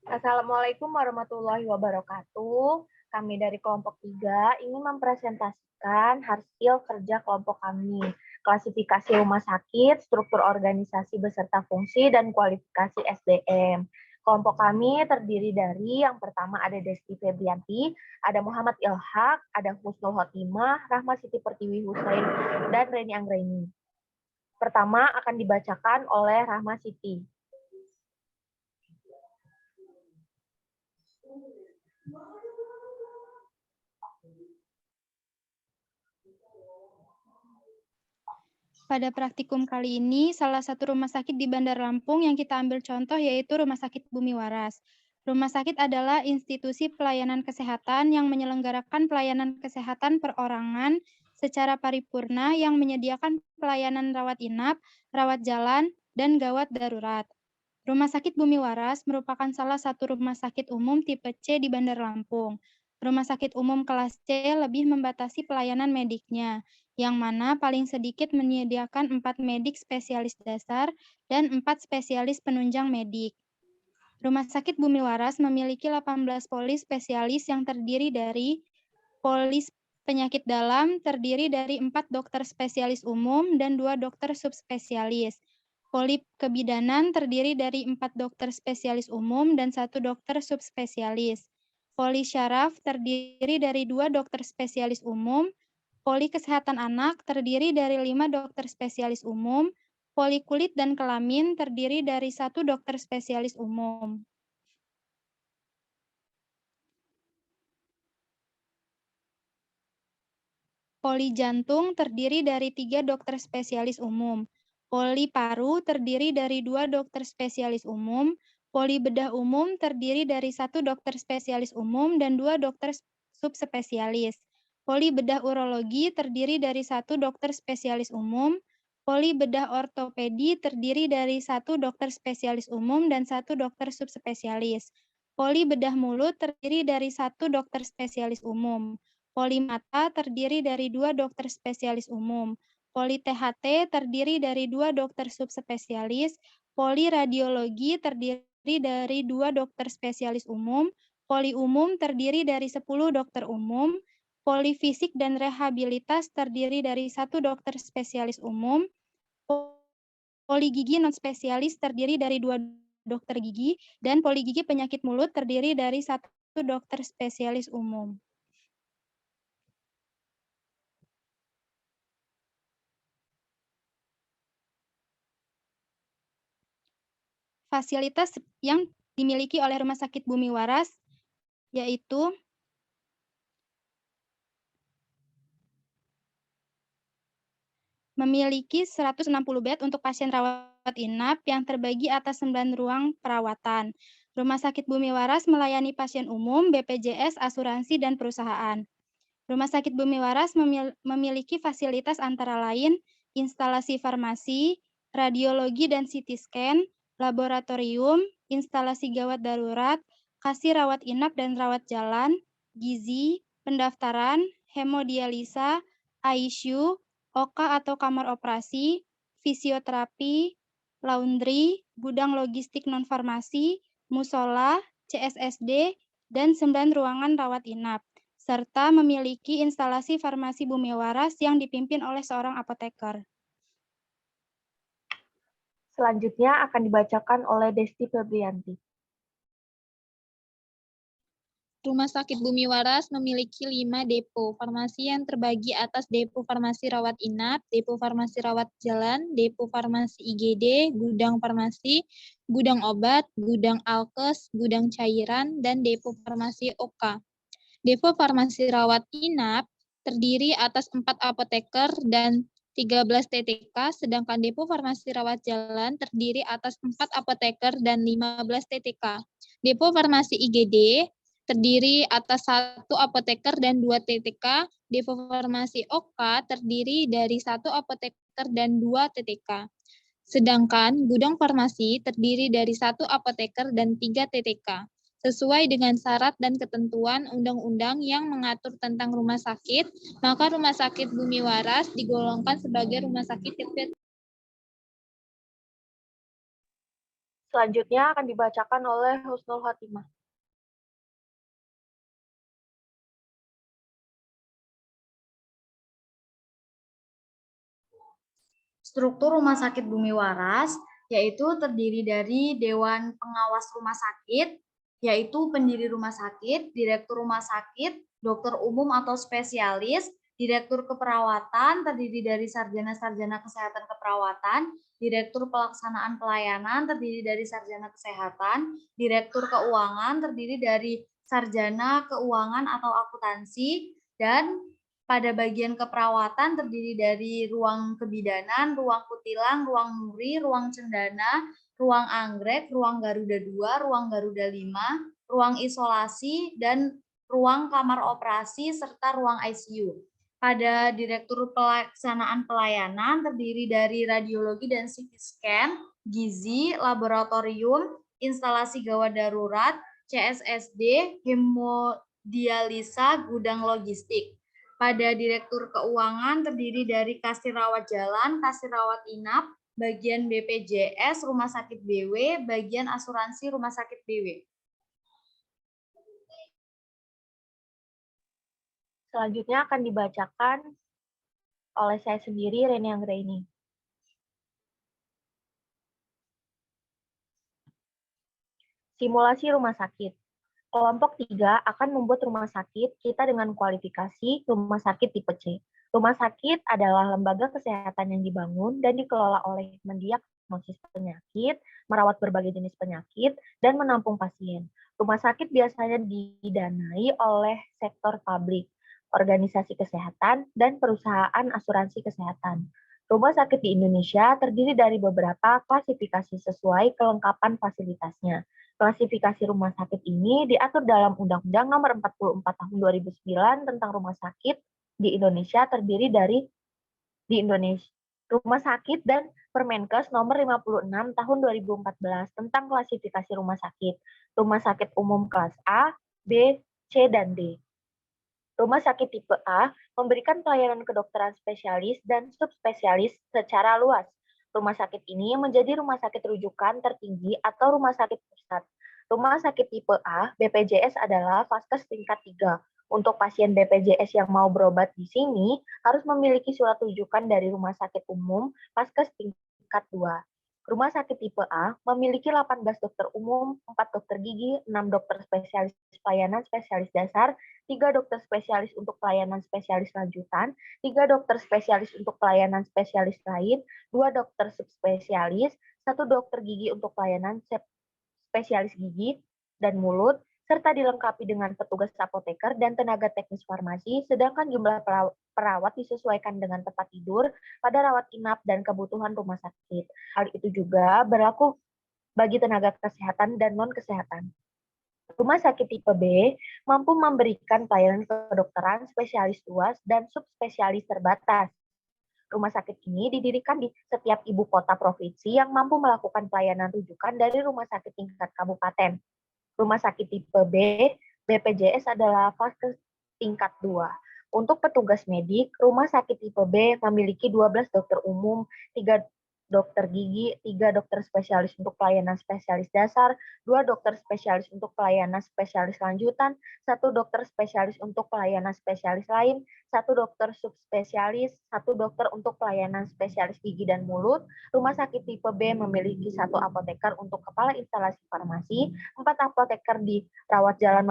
Assalamualaikum warahmatullahi wabarakatuh. Kami dari kelompok 3 ingin mempresentasikan hasil kerja kelompok kami. Klasifikasi rumah sakit, struktur organisasi beserta fungsi, dan kualifikasi SDM. Kelompok kami terdiri dari yang pertama ada Desti Febrianti, ada Muhammad Ilhaq, ada Husnul Khotimah, Rahma Siti Pertiwi Husain, dan Reni Anggraini. Pertama akan dibacakan oleh Rahma Siti. Pada praktikum kali ini, salah satu rumah sakit di Bandar Lampung yang kita ambil contoh yaitu Rumah Sakit Bumi Waras. Rumah sakit adalah institusi pelayanan kesehatan yang menyelenggarakan pelayanan kesehatan perorangan secara paripurna yang menyediakan pelayanan rawat inap, rawat jalan, dan gawat darurat. Rumah Sakit Bumi Waras merupakan salah satu rumah sakit umum tipe C di Bandar Lampung. Rumah sakit umum kelas C lebih membatasi pelayanan mediknya, yang mana paling sedikit menyediakan 4 medik spesialis dasar dan 4 spesialis penunjang medik. Rumah Sakit Bumi Waras memiliki 18 poli spesialis yang terdiri dari poli penyakit dalam terdiri dari 4 dokter spesialis umum dan 2 dokter subspesialis. Poli kebidanan terdiri dari 4 dokter spesialis umum dan 1 dokter subspesialis. Poli syaraf terdiri dari 2 dokter spesialis umum. Poli kesehatan anak terdiri dari 5 dokter spesialis umum. Poli kulit dan kelamin terdiri dari 1 dokter spesialis umum. Poli jantung terdiri dari 3 dokter spesialis umum. Poli paru terdiri dari 2 dokter spesialis umum. Poli bedah umum terdiri dari 1 dokter spesialis umum dan 2 dokter subspesialis. Poli bedah urologi terdiri dari 1 dokter spesialis umum. Poli bedah ortopedi terdiri dari 1 dokter spesialis umum dan 1 dokter subspesialis. Poli bedah mulut terdiri dari 1 dokter spesialis umum. Poli mata terdiri dari 2 dokter spesialis umum. Poli THT terdiri dari 2 dokter subspesialis. Poli radiologi terdiri dari 2 dokter spesialis umum. Poli umum terdiri dari 10 dokter umum. Poli fisik dan rehabilitas terdiri dari 1 dokter spesialis umum. Poli gigi non spesialis terdiri dari 2 dokter gigi. Dan poli gigi penyakit mulut terdiri dari 1 dokter spesialis umum. Fasilitas yang dimiliki oleh Rumah Sakit Bumi Waras yaitu memiliki 160 bed untuk pasien rawat inap yang terbagi atas 9 ruang perawatan. Rumah Sakit Bumi Waras melayani pasien umum, BPJS, asuransi, dan perusahaan. Rumah Sakit Bumi Waras memiliki fasilitas antara lain instalasi farmasi, radiologi dan CT scan, laboratorium, instalasi gawat darurat, kasih rawat inap dan rawat jalan, gizi, pendaftaran, hemodialisa, ICU, OK atau kamar operasi, fisioterapi, laundry, gudang logistik non-farmasi, musola, CSSD, dan 9 ruangan rawat inap, serta memiliki instalasi farmasi Bumi Waras yang dipimpin oleh seorang apoteker. Selanjutnya akan dibacakan oleh Desti Febrianti. Rumah Sakit Bumi Waras memiliki 5 depo farmasi yang terbagi atas depo farmasi rawat inap, depo farmasi rawat jalan, depo farmasi IGD, gudang farmasi, gudang obat, gudang alkes, gudang cairan, dan depo farmasi OK. Depo farmasi rawat inap terdiri atas 4 apoteker dan 13 TTK, sedangkan depo farmasi rawat jalan terdiri atas 4 apoteker dan 15 TTK. Depo farmasi IGD terdiri atas 1 apoteker dan 2 TTK. Depo farmasi OK terdiri dari 1 apoteker dan 2 TTK. Sedangkan gudang farmasi terdiri dari 1 apoteker dan 3 TTK. Sesuai dengan syarat dan ketentuan undang-undang yang mengatur tentang rumah sakit, maka Rumah Sakit Bumi Waras digolongkan sebagai rumah sakit tipe. Selanjutnya akan dibacakan oleh Husnul Khotimah. Struktur Rumah Sakit Bumi Waras yaitu terdiri dari Dewan Pengawas Rumah Sakit, yaitu pendiri rumah sakit, direktur rumah sakit, dokter umum atau spesialis, direktur keperawatan terdiri dari sarjana-sarjana kesehatan keperawatan, direktur pelaksanaan pelayanan terdiri dari sarjana kesehatan, direktur keuangan terdiri dari sarjana keuangan atau akuntansi, dan pada bagian keperawatan terdiri dari ruang kebidanan, ruang kutilang, ruang nuri, ruang cendana, ruang anggrek, ruang Garuda 2, ruang Garuda 5, ruang isolasi, dan ruang kamar operasi, serta ruang ICU. Pada Direktur Pelaksanaan Pelayanan terdiri dari radiologi dan CT scan, gizi, laboratorium, instalasi gawat darurat, CSSD, hemodialisa, gudang logistik. Pada Direktur Keuangan terdiri dari kasir rawat jalan, kasir rawat inap, bagian BPJS, Rumah Sakit BW, bagian asuransi Rumah Sakit BW. Selanjutnya akan dibacakan oleh saya sendiri, Reni Anggraini. Simulasi rumah sakit. Kelompok 3 akan membuat rumah sakit kita dengan kualifikasi rumah sakit tipe C. Rumah sakit adalah lembaga kesehatan yang dibangun dan dikelola oleh mendiagnosis penyakit, merawat berbagai jenis penyakit, dan menampung pasien. Rumah sakit biasanya didanai oleh sektor publik, organisasi kesehatan, dan perusahaan asuransi kesehatan. Rumah sakit di Indonesia terdiri dari beberapa klasifikasi sesuai kelengkapan fasilitasnya. Klasifikasi rumah sakit ini diatur dalam Undang-Undang Nomor 44 Tahun 2009 tentang rumah sakit di Indonesia terdiri dari Rumah Sakit dan Permenkes Nomor 56 Tahun 2014 tentang klasifikasi rumah sakit. Rumah sakit umum kelas A, B, C, dan D. Rumah sakit tipe A memberikan pelayanan kedokteran spesialis dan subspesialis secara luas. Rumah sakit ini menjadi rumah sakit rujukan tertinggi atau rumah sakit pusat. Rumah sakit tipe A, BPJS adalah vaskes tingkat 3. Untuk pasien BPJS yang mau berobat di sini, harus memiliki surat rujukan dari rumah sakit umum, vaskes tingkat 2. Rumah sakit tipe A memiliki 18 dokter umum, 4 dokter gigi, 6 dokter spesialis pelayanan spesialis dasar, 3 dokter spesialis untuk pelayanan spesialis lanjutan, 3 dokter spesialis untuk pelayanan spesialis lain, 2 dokter subspesialis, 1 dokter gigi untuk pelayanan spesialis gigi dan mulut, serta dilengkapi dengan petugas apoteker dan tenaga teknis farmasi, sedangkan jumlah perawat disesuaikan dengan tempat tidur pada rawat inap dan kebutuhan rumah sakit. Hal itu juga berlaku bagi tenaga kesehatan dan non-kesehatan. Rumah sakit tipe B mampu memberikan pelayanan kedokteran spesialis luas dan subspesialis terbatas. Rumah sakit ini didirikan di setiap ibu kota provinsi yang mampu melakukan pelayanan rujukan dari rumah sakit tingkat kabupaten. Rumah sakit tipe B, BPJS adalah vaskes tingkat 2. Untuk petugas medik, rumah sakit tipe B memiliki 12 dokter umum, 3 dokter gigi, 3 dokter spesialis untuk pelayanan spesialis dasar, 2 dokter spesialis untuk pelayanan spesialis lanjutan, 1 dokter spesialis untuk pelayanan spesialis lain, 1 dokter subspesialis, 1 dokter untuk pelayanan spesialis gigi dan mulut. Rumah sakit tipe B memiliki 1 apoteker untuk kepala instalasi farmasi, 4 apoteker di rawat jalan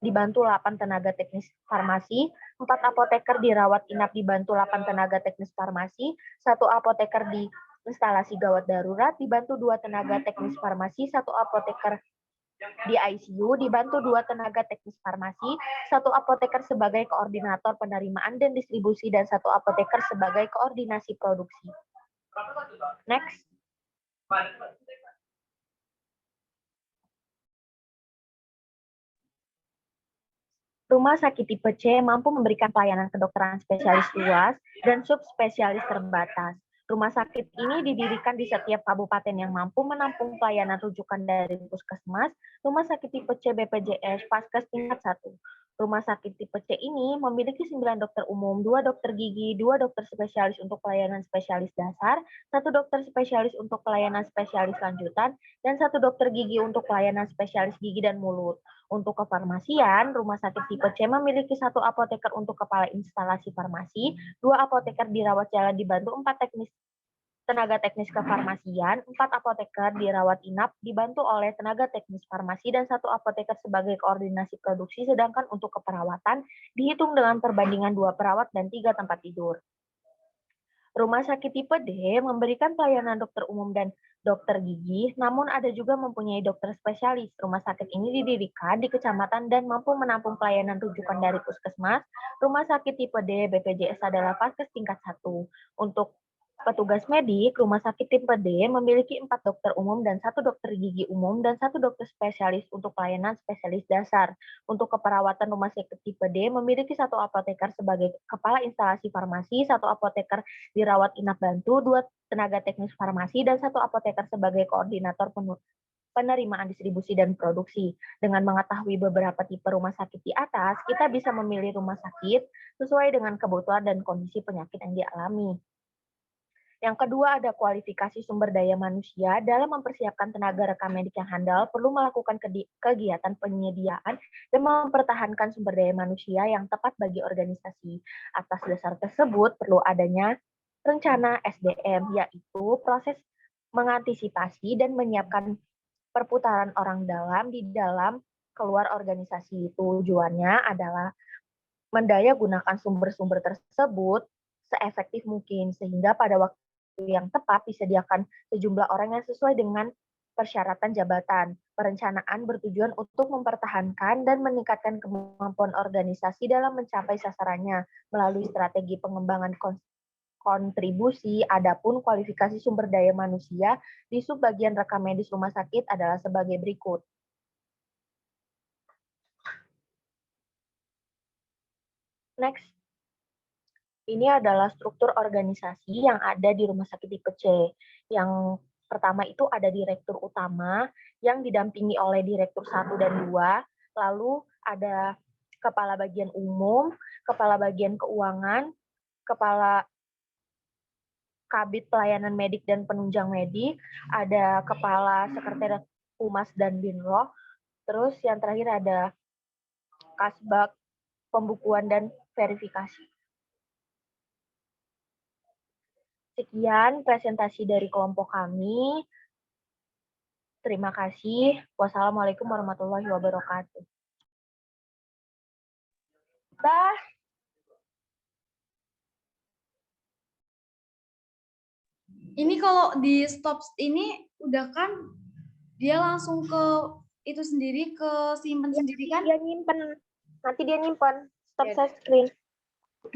dibantu 8 tenaga teknis farmasi, 4 apoteker di rawat inap dibantu 8 tenaga teknis farmasi, 1 apoteker di instalasi gawat darurat dibantu 2 tenaga teknis farmasi, 1 apoteker di ICU dibantu 2 tenaga teknis farmasi, 1 apoteker sebagai koordinator penerimaan dan distribusi, dan 1 apoteker sebagai koordinasi produksi. Next. Rumah sakit tipe C mampu memberikan pelayanan kedokteran spesialis luas dan subspesialis terbatas. Rumah sakit ini didirikan di setiap kabupaten yang mampu menampung pelayanan rujukan dari puskesmas, rumah sakit tipe C BPJS, vaskes tingkat 1. Rumah sakit tipe C ini memiliki 9 dokter umum, 2 dokter gigi, 2 dokter spesialis untuk pelayanan spesialis dasar, 1 dokter spesialis untuk pelayanan spesialis lanjutan, dan 1 dokter gigi untuk pelayanan spesialis gigi dan mulut. Untuk kefarmasian, rumah sakit tipe C memiliki 1 apoteker untuk kepala instalasi farmasi, 2 apoteker dirawat jalan dibantu 4 tenaga teknis kefarmasian, 4 apoteker dirawat inap dibantu oleh tenaga teknis farmasi, dan 1 apoteker sebagai koordinasi produksi, sedangkan untuk keperawatan dihitung dengan perbandingan 2 perawat dan 3 tempat tidur. Rumah sakit tipe D memberikan pelayanan dokter umum dan dokter gigi, namun ada juga mempunyai dokter spesialis. Rumah sakit ini didirikan di kecamatan dan mampu menampung pelayanan rujukan dari puskesmas. Rumah sakit tipe D BPJS adalah vaskes tingkat 1. Untuk petugas medik, rumah sakit tipe D memiliki 4 dokter umum dan 1 dokter gigi umum dan 1 dokter spesialis untuk pelayanan spesialis dasar. Untuk keperawatan, rumah sakit tipe D memiliki 1 apoteker sebagai kepala instalasi farmasi, 1 apoteker dirawat inap bantu, 2 tenaga teknis farmasi, dan 1 apoteker sebagai koordinator penerimaan distribusi dan produksi. Dengan mengetahui beberapa tipe rumah sakit di atas, kita bisa memilih rumah sakit sesuai dengan kebutuhan dan kondisi penyakit yang dialami. Yang kedua, ada kualifikasi sumber daya manusia. Dalam mempersiapkan tenaga rekam medik yang handal, perlu melakukan kegiatan penyediaan dan mempertahankan sumber daya manusia yang tepat bagi organisasi. Atas dasar tersebut, perlu adanya rencana SDM, yaitu proses mengantisipasi dan menyiapkan perputaran orang dalam di dalam keluar organisasi. Tujuannya adalah mendaya gunakan sumber-sumber tersebut seefektif mungkin, sehingga pada waktu yang tepat disediakan sejumlah orang yang sesuai dengan persyaratan jabatan. Perencanaan bertujuan untuk mempertahankan dan meningkatkan kemampuan organisasi dalam mencapai sasarannya melalui strategi pengembangan kontribusi. Adapun kualifikasi sumber daya manusia di subbagian rekam medis rumah sakit adalah sebagai berikut. Next. Ini adalah struktur organisasi yang ada di rumah sakit tipe C. Yang pertama itu ada direktur utama yang didampingi oleh direktur 1 dan 2, lalu ada kepala bagian umum, kepala bagian keuangan, kepala kabit pelayanan medik dan penunjang medik, ada kepala sekretariat humas dan binroh, terus yang terakhir ada kasbag pembukuan dan verifikasi. Sekian presentasi dari kelompok kami. Terima kasih. Wassalamualaikum warahmatullahi wabarakatuh. Dah. Ini kalau di stop ini udah kan dia langsung ke itu sendiri, ke simpen sendiri kan? Dia nyimpen. Nanti dia nyimpen. Stop Ya. share screen.